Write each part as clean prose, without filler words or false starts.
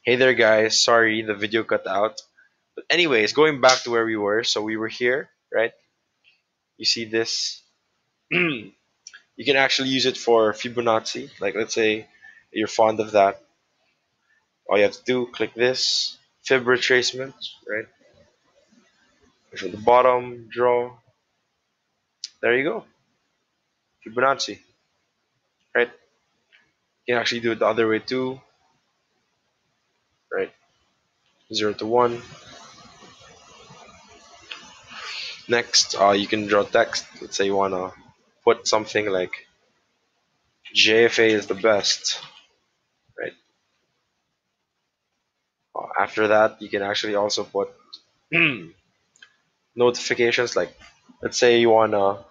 Hey there, guys. Sorry, the video cut out. But anyways, going back to where we were. So we were here, right? You see this? You can actually use it for Fibonacci. Like, let's say you're fond of that. All you have to do, click this fib retracement, right? From the bottom, draw. There you go, Fibonacci, right? You can actually do it the other way too, right? 0 to 1. Next, you can draw text. Let's say you wanna put something like JFA is the best, right? After that, you can actually also put notifications. Like, let's say you wanna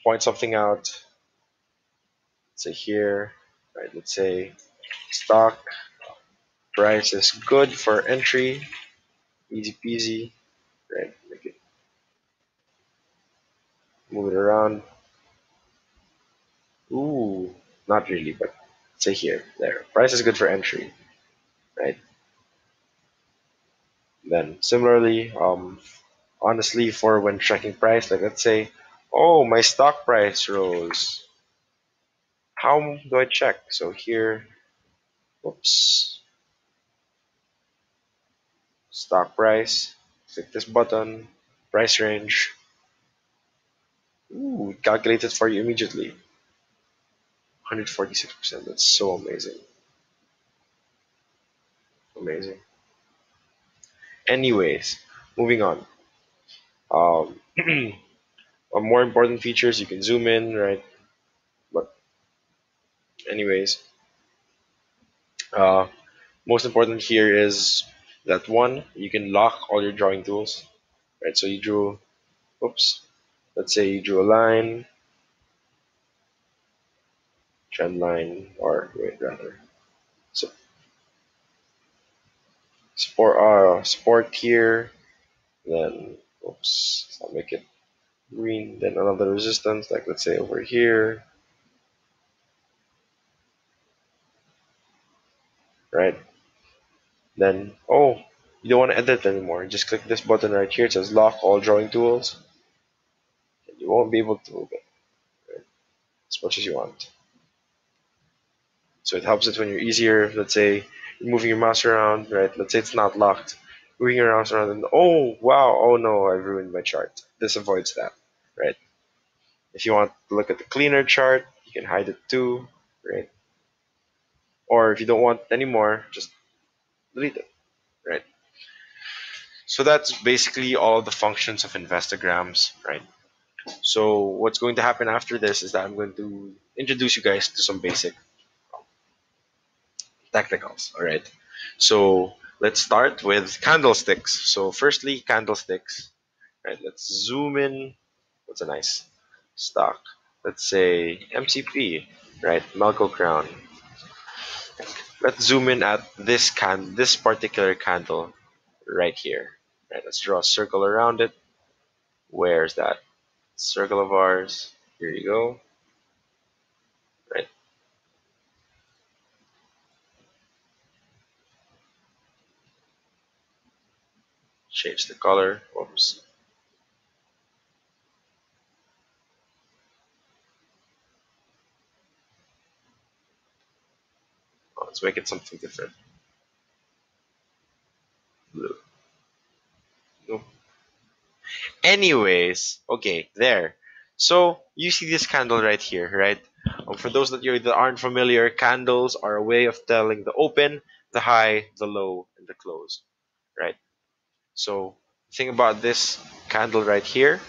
point something out. Let's say here, right? Let's say stock price is good for entry. Easy peasy, right? Make it move it around. Ooh, not really, but say here, there. Price is good for entry, right? Then similarly, honestly, for when checking price, like let's say, oh, my stock price rose. How do I check? So here, oops, stock price. Click this button, price range. Ooh, it calculated for you immediately. 146%. That's so amazing. Amazing. Anyways, moving on. Um, more important features, you can zoom in, right? But anyways, uh, most important here is that one, you can lock all your drawing tools, right? So you drew, oops, let's say you drew a line, trend line, or wait, rather, so support here, then, oops, I'll make it green, then another resistance, like let's say over here, right? Then, oh, you don't want to edit anymore. Just click this button right here. It says lock all drawing tools. And you won't be able to move it, right, as much as you want. So it helps it when you're easier. Let's say you're moving your mouse around, right? Let's say it's not locked. Moving your mouse around and oh wow, oh no, I ruined my chart. This avoids that, right? If you want to look at the cleaner chart, you can hide it too, right? Or if you don't want anymore, just delete it, right? So that's basically all the functions of Investagrams, right? So what's going to happen after this is that I'm going to introduce you guys to some basic technicals. All right. So let's start with candlesticks. So firstly, candlesticks. Right. Let's zoom in. What's a nice stock? Let's say MCP. Right. Melco Crown. Let's zoom in at this particular candle right here. Right. Let's draw a circle around it. Where's that circle of ours? Here you go. Right. Change the color. Whoops. Let's make it something different. Blue. Nope. Anyways, okay, there. So you see this candle right here, right? For those that aren't familiar, candles are a way of telling the open, the high, the low, and the close, right? So think about this candle right here.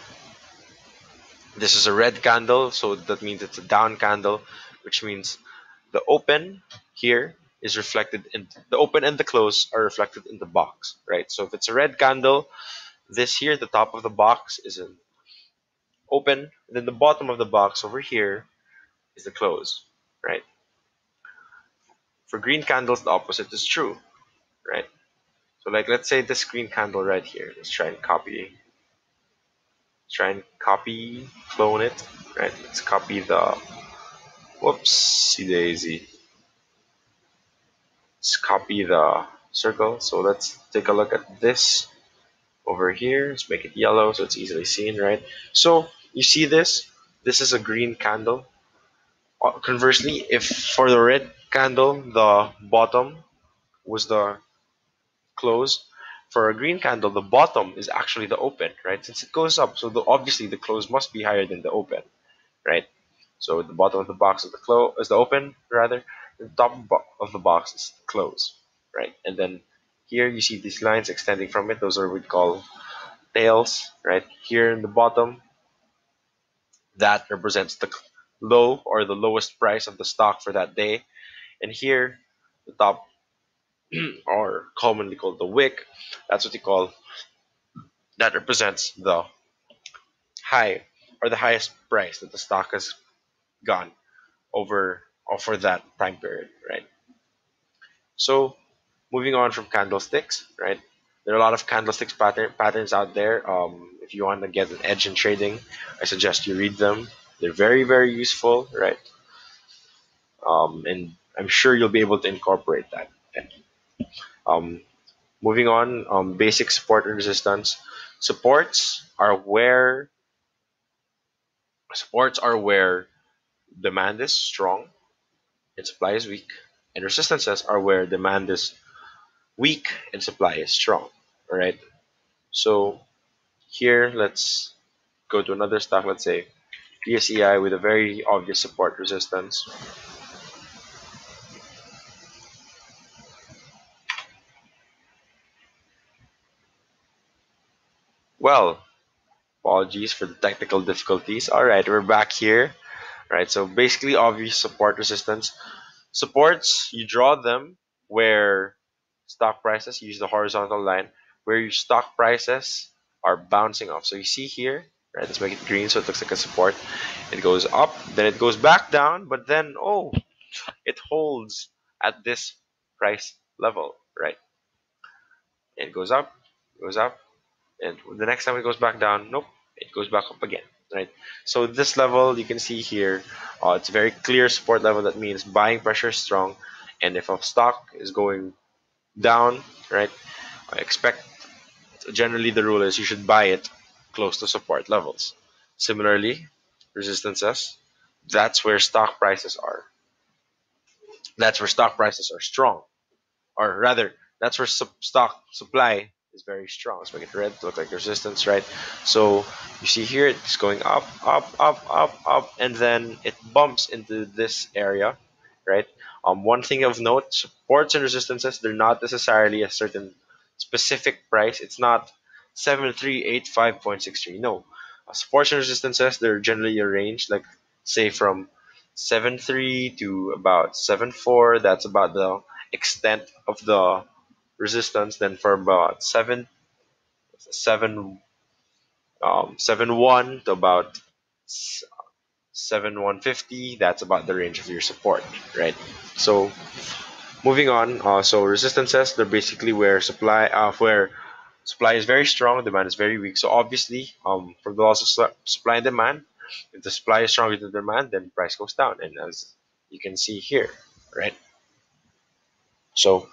This is a red candle, so that means it's a down candle, which means the open here is reflected in the open and the close are reflected in the box, right? So if it's a red candle, this here, the top of the box is an open, and then the bottom of the box over here is the close, right? For green candles, the opposite is true, right? So like let's say this green candle right here. Try and copy, clone it, right? Let's copy the whoopsie daisy. Let's copy the circle. So let's take a look at this over here. Let's make it yellow so it's easily seen, right? So you see this? This is a green candle. Conversely, if for the red candle, the bottom was the close, for a green candle, the bottom is actually the open, right? Since it goes up, so obviously the close must be higher than the open, right? So the bottom of the box is the close, is the open rather. The top of the box is the close, right? And then here you see these lines extending from it. Those are what we call tails, right? Here in the bottom, that represents the low or the lowest price of the stock for that day. And here, the top, or commonly called the wick, that's what you call, that represents the high or the highest price that the stock has gone over or for that time period, right? So moving on from candlesticks, right? There are a lot of candlesticks patterns out there. If you want to get an edge in trading, I suggest you read them. They're very, very useful, right? And I'm sure you'll be able to incorporate that. Um, moving on, basic support and resistance. Supports are where supports are where demand is strong and supply is weak, and resistances are where demand is weak and supply is strong. All right. So here, let's go to another stock. Let's say PSEI with a very obvious support resistance. Well, apologies for the technical difficulties. All right, we're back here. Right. So basically, obvious support resistance. Supports, you draw them where stock prices, use the horizontal line, where your stock prices are bouncing off. So you see here, right, let's make it green so it looks like a support. It goes up, then it goes back down, but then, oh, it holds at this price level, right? It goes up, and the next time it goes back down, nope, it goes back up again, right? So this level you can see here, it's a very clear support level. That means buying pressure is strong, and if a stock is going down, right, I expect, generally the rule is you should buy it close to support levels. Similarly, resistances, that's where stock prices are. That's where stock prices are strong, or rather, that's where stock supply is very strong. Let's make it red to look like resistance, right? So you see here, it's going up, up, up, up, up, and then it bumps into this area, right? One thing of note: supports and resistances, they're not necessarily a certain specific price. It's not 7385.63. No, supports and resistances, they're generally a range, like say from 7.3 to about 7.4. That's about the extent of the resistance. Then for about 7.1 to about 7.150, that's about the range of your support, right? So moving on, so resistances, they're basically where supply is very strong, demand is very weak. So obviously, for the laws of supply and demand, if the supply is stronger than demand, then price goes down. And as you can see here, right? So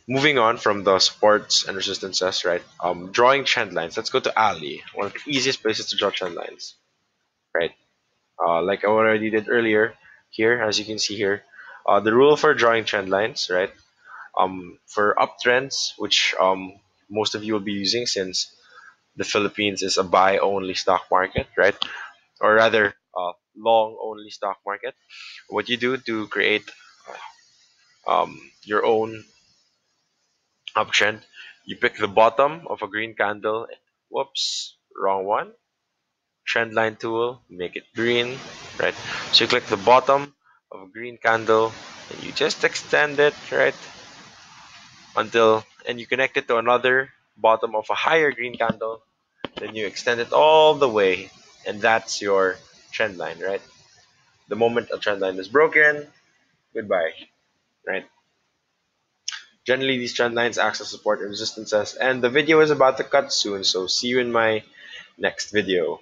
moving on from the supports and resistances, right? Drawing trend lines. Let's go to Ali, one of the easiest places to draw trend lines, right? Like I already did earlier here, as you can see here, the rule for drawing trend lines, right? For uptrends, which most of you will be using since the Philippines is a buy only stock market, right? Or rather, long only stock market. What you do to create your own uptrend, you pick the bottom of a green candle. Whoops, wrong one. Trend line tool, make it green, right? So you click the bottom of a green candle and you just extend it, right? And you connect it to another bottom of a higher green candle, then you extend it all the way, and that's your trend line, right? The moment a trend line is broken, goodbye, right? Generally, these trend lines act as support and resistances, and the video is about to cut soon, so see you in my next video.